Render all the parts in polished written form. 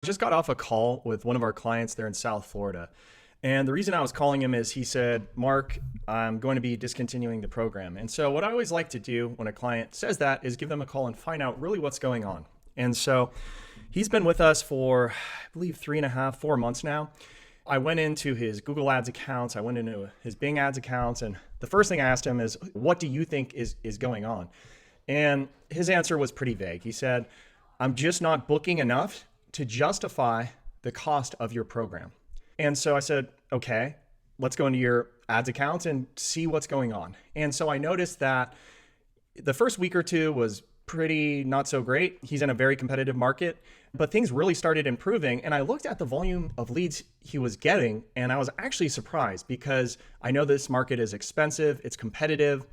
Just got off a call with one of our clients there in South Florida. And the reason I was calling him is he said, Mark, I'm going to be discontinuing the program. And so, what I always like to do when a client says that is give them a call and find out really what's going on. And so, he's been with us for, I believe, 3.5, 4 months now. I went into his Google Ads accounts, I went into his Bing Ads accounts, and the first thing I asked him is, what do you think is going on? And his answer was pretty vague. He said, I'm just not booking enough to justify the cost of your program. And so I said, okay, let's go into your ads accounts and see what's going on. And so I noticed that the first week or two was pretty not so great. He's in a very competitive market, but things really started improving. And I looked at the volume of leads he was getting, and I was actually surprised because I know this market is expensive, it's competitive,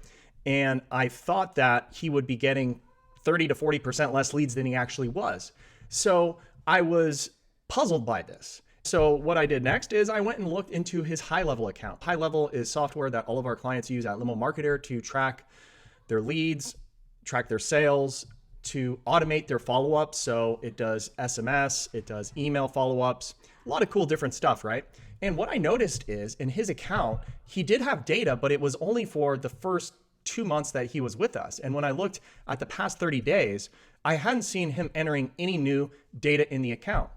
and I thought that he would be getting 30 to 40% less leads than he actually was. So I was puzzled by this. So what I did next is I went and looked into his high level account. High level is software that all of our clients use at Limo Marketer to track their leads, track their sales, to automate their follow-ups. So it does SMS, it does email follow-ups, a lot of cool different stuff, right? And what I noticed is in his account, he did have data, but it was only for the first 2 months that he was with us. And when I looked at the past 30 days, I hadn't seen him entering any new data in the account.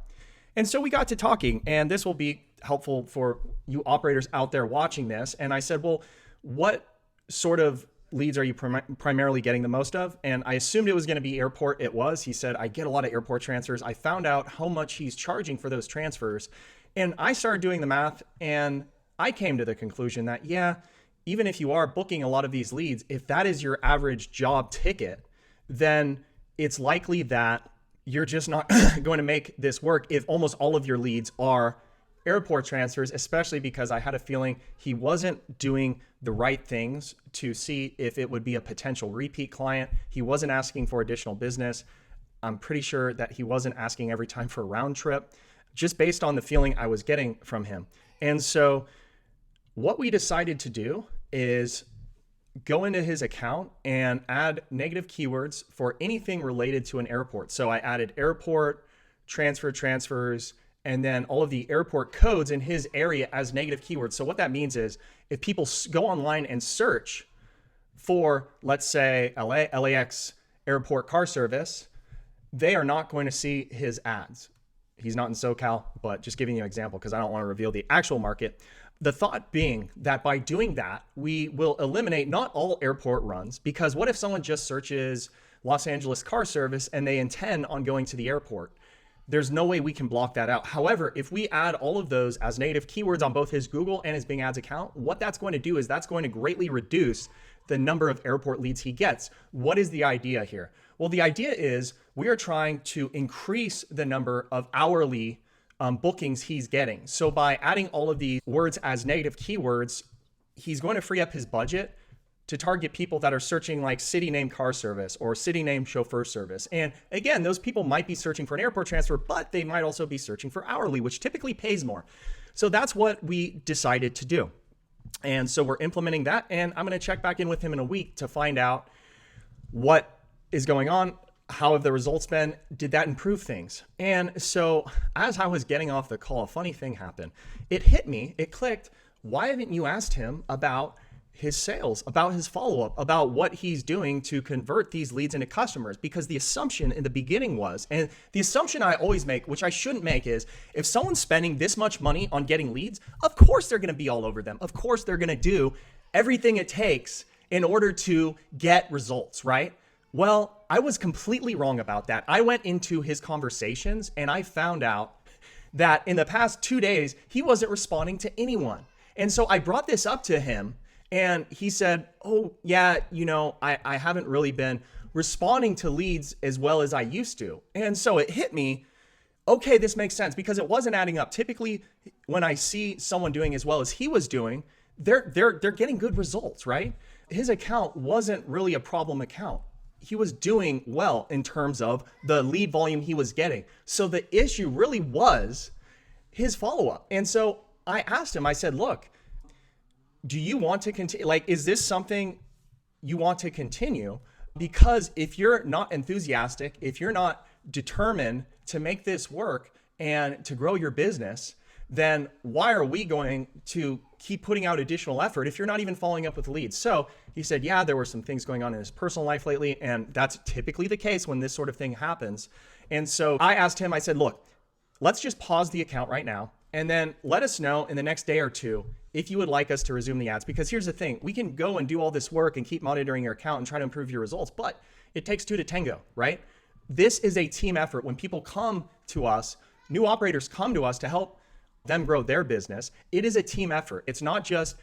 And so we got to talking, and this will be helpful for you operators out there watching this. And I said, well, what sort of leads are you primarily getting the most of? And I assumed it was going to be airport. It was. He said, I get a lot of airport transfers. I found out how much he's charging for those transfers. And I started doing the math, and I came to the conclusion that, yeah, even if you are booking a lot of these leads, if that is your average job ticket, then it's likely that you're just not going to make this work if almost all of your leads are airport transfers, especially because I had a feeling he wasn't doing the right things to see if it would be a potential repeat client. He wasn't asking for additional business. I'm pretty sure that he wasn't asking every time for a round trip, just based on the feeling I was getting from him. And so what we decided to do is go into his account and add negative keywords for anything related to an airport. So I added airport, transfers, and then all of the airport codes in his area as negative keywords. So what that means is if people go online and search for, let's say, LAX airport car service, they are not going to see his ads. He's not in SoCal, but just giving you an example because I don't want to reveal the actual market. The thought being that by doing that, we will eliminate not all airport runs, because what if someone just searches Los Angeles car service and they intend on going to the airport? There's no way we can block that out. However, if we add all of those as native keywords on both his Google and his Bing Ads account, what that's going to do is that's going to greatly reduce the number of airport leads he gets. What is the idea here? Well, the idea is we are trying to increase the number of hourly bookings he's getting. So by adding all of these words as negative keywords, he's going to free up his budget to target people that are searching like city name car service or city name chauffeur service. And again, those people might be searching for an airport transfer, but they might also be searching for hourly, which typically pays more. So that's what we decided to do. And so we're implementing that, and I'm going to check back in with him in a week to find out what is going on. How have the results been? Did that improve things? And so as I was getting off the call, a funny thing happened. It hit me, it clicked. Why haven't you asked him about his sales, about his follow-up, about what he's doing to convert these leads into customers? Because the assumption in the beginning was, and the assumption I always make, which I shouldn't make, is if someone's spending this much money on getting leads, of course they're going to be all over them. Of course they're going to do everything it takes in order to get results, right? Well, I was completely wrong about that. I went into his conversations and I found out that in the past 2 days, he wasn't responding to anyone. And so I brought this up to him and he said, oh yeah, I haven't really been responding to leads as well as I used to. And so it hit me, okay, this makes sense, because it wasn't adding up. Typically, when I see someone doing as well as he was doing, they're getting good results, right? His account wasn't really a problem account. He was doing well in terms of the lead volume he was getting. So the issue really was his follow-up. And so I asked him, I said, look, do you want to continue? Like, is this something you want to continue? Because if you're not enthusiastic, if you're not determined to make this work, and to grow your business, then why are we going to keep putting out additional effort if you're not even following up with leads? So he said, yeah, there were some things going on in his personal life lately, and that's typically the case when this sort of thing happens. And so I asked him, I said, look, let's just pause the account right now, and then let us know in the next day or two if you would like us to resume the ads. Because here's the thing, we can go and do all this work and keep monitoring your account and try to improve your results, but it takes two to tango, right? This is a team effort. When people come to us, new operators come to us to help them grow their business. It is a team effort. It's not just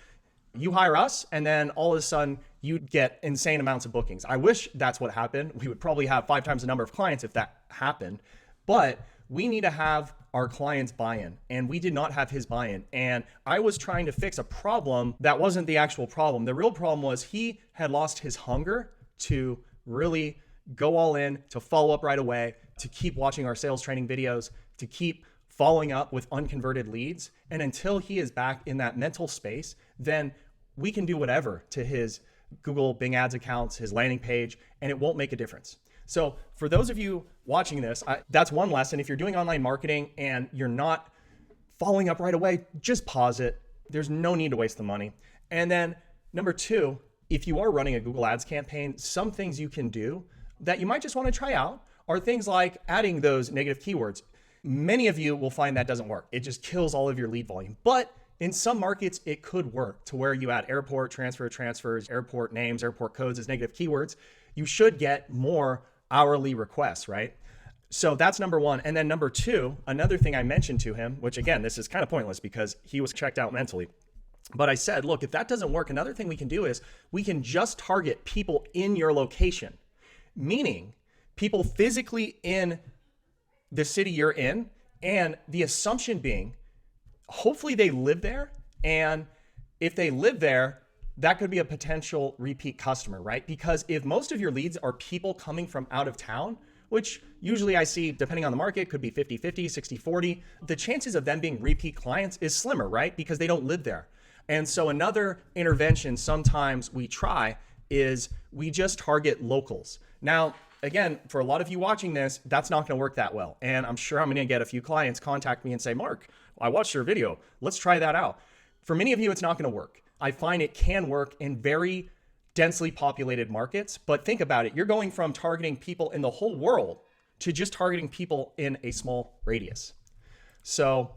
you hire us and then all of a sudden you get insane amounts of bookings. I wish that's what happened. We would probably have 5 times the number of clients if that happened, but we need to have our client's buy-in, and we did not have his buy-in. And I was trying to fix a problem that wasn't the actual problem. The real problem was he had lost his hunger to really go all in, to follow up right away, to keep watching our sales training videos, to keep following up with unconverted leads. And until he is back in that mental space, then we can do whatever to his Google Bing Ads accounts, his landing page, and it won't make a difference. So for those of you watching this, that's one lesson. If you're doing online marketing and you're not following up right away, just pause it. There's no need to waste the money. And then number 2, if you are running a Google Ads campaign, some things you can do that you might just want to try out are things like adding those negative keywords. Many of you will find that doesn't work. It just kills all of your lead volume. But in some markets, it could work to where you add airport, transfers, airport names, airport codes as negative keywords. You should get more hourly requests, right? So that's number 1. And then number 2, another thing I mentioned to him, which again, this is kind of pointless because he was checked out mentally. But I said, look, if that doesn't work, another thing we can do is we can just target people in your location, meaning people physically in the city you're in. And the assumption being, hopefully they live there. And if they live there, that could be a potential repeat customer, right? Because if most of your leads are people coming from out of town, which usually I see, depending on the market, could be 50-50, 60-40, the chances of them being repeat clients is slimmer, right? Because they don't live there. And so another intervention sometimes we try is we just target locals. Now, again, for a lot of you watching this, that's not going to work that well. And I'm sure I'm going to get a few clients contact me and say, Mark, I watched your video. Let's try that out. For many of you, it's not going to work. I find it can work in very densely populated markets, but think about it. You're going from targeting people in the whole world to just targeting people in a small radius. So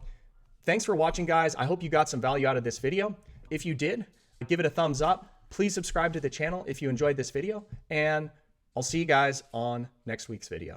thanks for watching, guys. I hope you got some value out of this video. If you did, give it a thumbs up. Please subscribe to the channel if you enjoyed this video, and I'll see you guys on next week's video.